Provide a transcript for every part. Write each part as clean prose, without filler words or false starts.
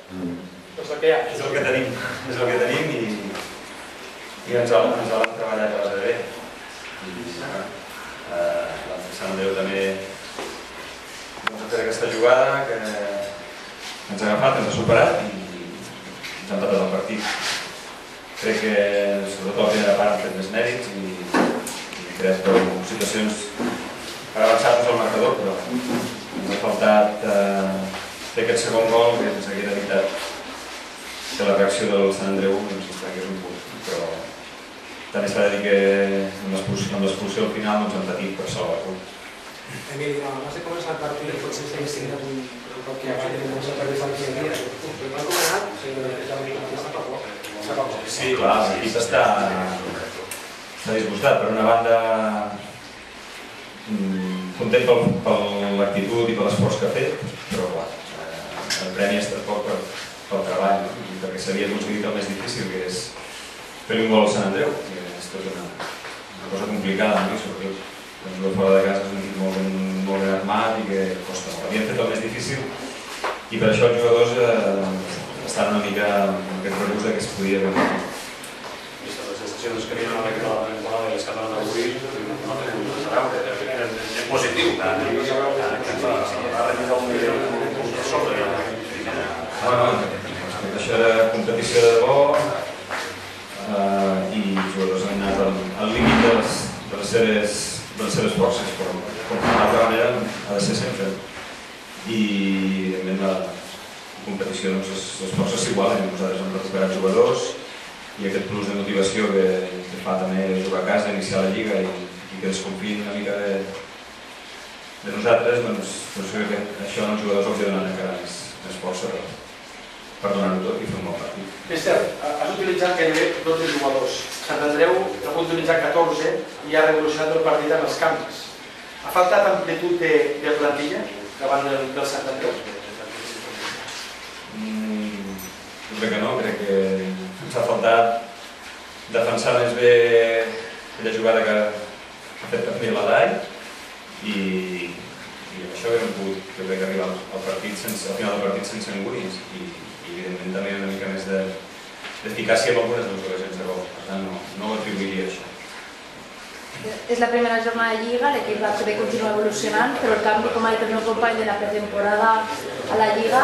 És el que hi ha. És el que tenim i ens l'han treballat a base de bé. El Sant Andreu també ha fet aquesta jugada que ens ha agafat, ens ha superat i ens ha empatat el partit. Crec que sobretot la primera part han fet més mèrits i crec que en situacions per avançar-nos al marcador, però ens ha faltat fer aquest segon gol que ens hagués evitat que la reacció del Sant Andreu ens tragués un punt. Però també s'ha de dir que amb l'expulsió al final ens han patit per salvar el punt. Emili, abans de començar el partit potser s'haguessin de un poc que abans de començar el partit qualsevol dia. Però com ha anat? Sí, clar, l'equip està disgustat. Per una banda, content per l'actitud i per l'esforç que ha fet, però clar, el premi ha estat poc pel treball, perquè s'havia aconseguit el més difícil, que és fer un gol al Sant Andreu, que és tot una cosa complicada, no? Sobretot el jugador fora de casa és un equip molt ben armat i que costa molt. Havien fet el més difícil i per això els jugadors estan una mica amb aquest regust que es podia veure. Les sensacions que havien a la temporada i les que han d'avui no tenen res a veure, en positiu. Va revisar un nivell de sobre. Això era competició de debò i els jugadors han anat al límit de les seves forces, però d'altra manera ha de ser sempre. I evidentment la competició, les forces s'igualen, nosaltres hem recuperat jugadors i aquest plus de motivació que fa també jugar a casa, iniciar la lliga i que desconfien una mica de nosaltres, doncs penso que això als jugadors els ha donat encara més força per donar-ho tot i fer un bon partit. Mister, has utilitzat gairebé 12 jugadors. Sant Andreu ha pogut utilitzar 14 i ha revolucionat el partit amb els canvis. Ha faltat amplitud de plantilla davant del Sant Andreu? Jo crec que no, crec que ens ha faltat defensar més bé aquella jugada que ha fet també l'Adai i això que hem pogut, jo crec que arribar al final del partit sense angúnies i evidentment també una mica més d'eficàcia amb algunes de les ocasions de gol, per tant no ho atribuiria a això. És la primera jornada de Lliga, l'equip va poder continuar evolucionant, però el canvi, com ha dit el meu company de la pretemporada a la Lliga,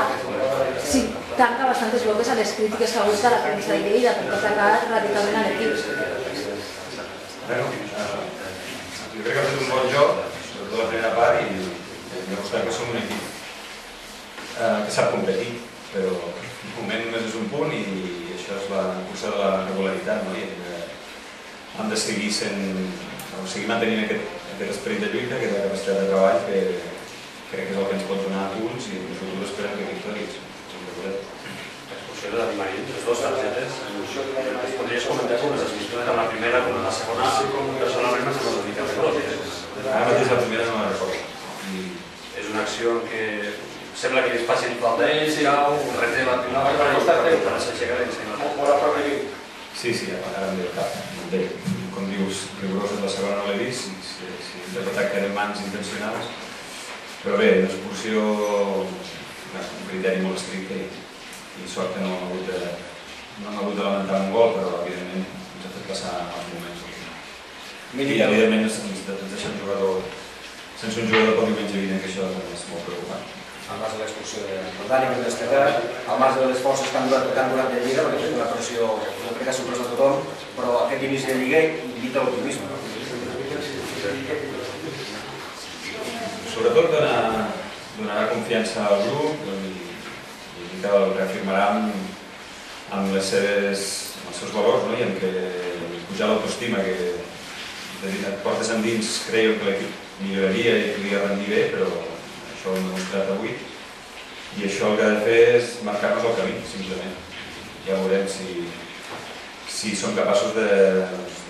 sí tanca bastantes boques a les crítiques que ha hagut de la premsa de Lleida, perquè ha atacat radicalment a l'equip. Jo crec que ha fet un bon joc, sobretot la primera part, i hem demostrat que som un equip que sap competir, però de moment només és un punt i això és la cursa de la regularitat, no? Hem de seguir mantenint aquest esperit de lluita, aquesta capacitat de treball que crec que és el que ens pot donar punts i en el futur esperem que victòries. L'expulsió de Dani Marín, les dues targetes, es podries comentar com les has vist tant la primera com la segona, personalment m'ha semblat una mica rigorós. Ara mateix la primera no la recordo. És una acció que sembla que és fàcil pel d'ells, un rete la pilota, però s'aixeca d'ensenyar. Sí, ara em ve el cap. Com dius, rigorosa la segona no l'he vist, si hem detectat que eren mans intencionals. Però bé, una expulsió, un criteri molt estricte i sort que no hem hagut de lamentar un gol, però evidentment ens ha fet passar els moments. I evidentment ens deixa un jugador, sense un jugador pel diumenge evident que això és molt preocupant. Al marge de l'expulsió del Dani que hem destacat, al marge de les forces que han durat de Lliga, perquè és una pressió jo crec que ha sorprès a tothom, però aquest inici de Lliga invita a l'optimisme. Sobretot donarà confiança al grup i que el reafirmarà amb els seus valors i en què pujar l'autoestima que et portes endins creiem que l'equip milloraria i podria rendir bé, però això ho hem demostrat avui i això el que ha de fer és marcar-nos el camí, simplement. Ja veurem si som capaços de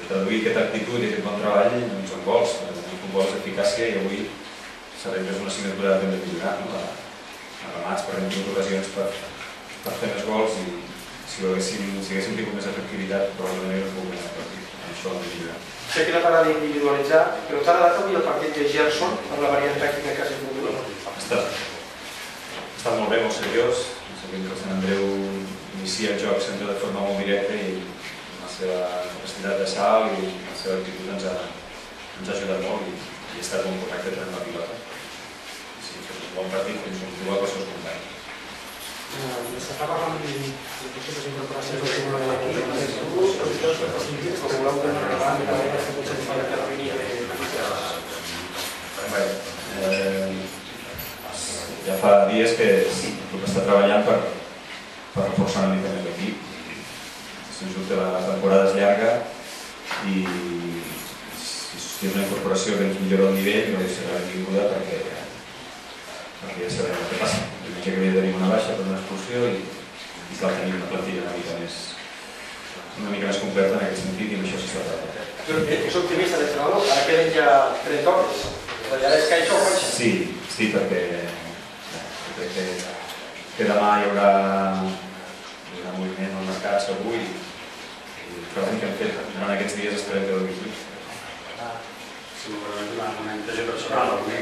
traduir aquesta actitud i aquest bon treball en gols. El futbol és eficàcia i avui sabem que és una assignatura que hem de millorar. A remats, per exemple, ocasions per fer més gols i si haguéssim tingut més efectivitat probablement no pogut guanyar el partit. Això ho hem de millorar. Sé que no t'ha d'individualitzar, però t'ha agradat avui el partit de Gerson amb la variant tàctica que has introduït? Ha estat molt bé, molt seriós, em sabent que el Sant Andreu inicia el joc sempre de forma molt directa i la seva capacitat de salt i la seva actitud ens ha ajudat molt i ha estat molt correcte tenint la pilota. Sí, ha fet un bon partit, fins un igual que els seus companys. S'està parlant de possibles incorporacions del tema de l'equip, dels grups, tots i tots, per prescindir, com voleu que no parlant de cada que potser fa la carabina de ja fa dies que el està treballant per reforçar una mica més l'equip. Sens dubte la temporada és llarga i si és una incorporació que ens millora el nivell no serà benvinguda perquè ja sabem el que passa. Que havia de tenir una baixa per una expulsió i cal tenir una plantilla una mica més completa en aquest sentit i amb això s'està treballant. Però és optimista l'entrenador, ara queden ja 3 tocs. Ja és que això ho Sí, perquè crec que demà hi haurà moviment al mercat segur i el treball que hem fet durant aquests dies esperem que doni fruit. Segurament una impressió personal, avui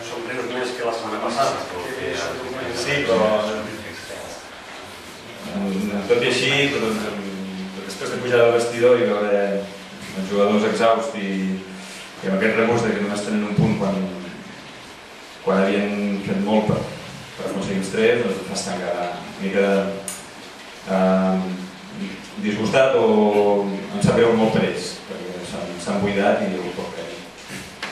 som menos més que la setmana passada. Sí, però tot i així, després de pujar del vestidor i veure els jugadors exhausts i amb aquest regust que només tenen un punt quan havien fet molt per aconseguir els 3, doncs em fa estar encara una mica disgustat o em sap greu molt per ells, perquè s'han buidat i ho pot creure.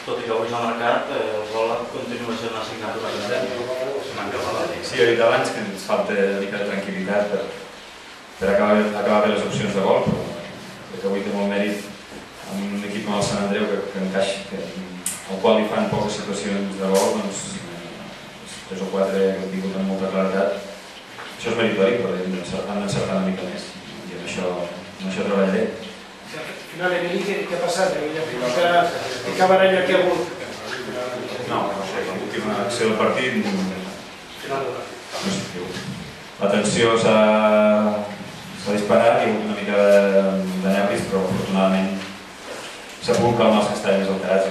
Tot i que avui s'ha marcat, el gol continua sent una assignatura pendent. Sí, he dit abans que ens falta una mica de tranquil·litat per acabar bé les opcions de gol, però crec que avui té molt mèrit amb un equip com el Sant Andreu que encaixa, al qual li fan poques situacions de gol, doncs 3 o 4 que han tingut amb molta claredat. Això és meritori, però han d'encertar una mica més i amb això treballaré. Al final, Emili, què ha passat? Que cabarella que ha hagut? No sé, l'última acció del partit no sé, la tensió s'ha disparat i hi ha hagut una mica de nervis, però afortunadament s'ha pogut calmar els que estaven més alterats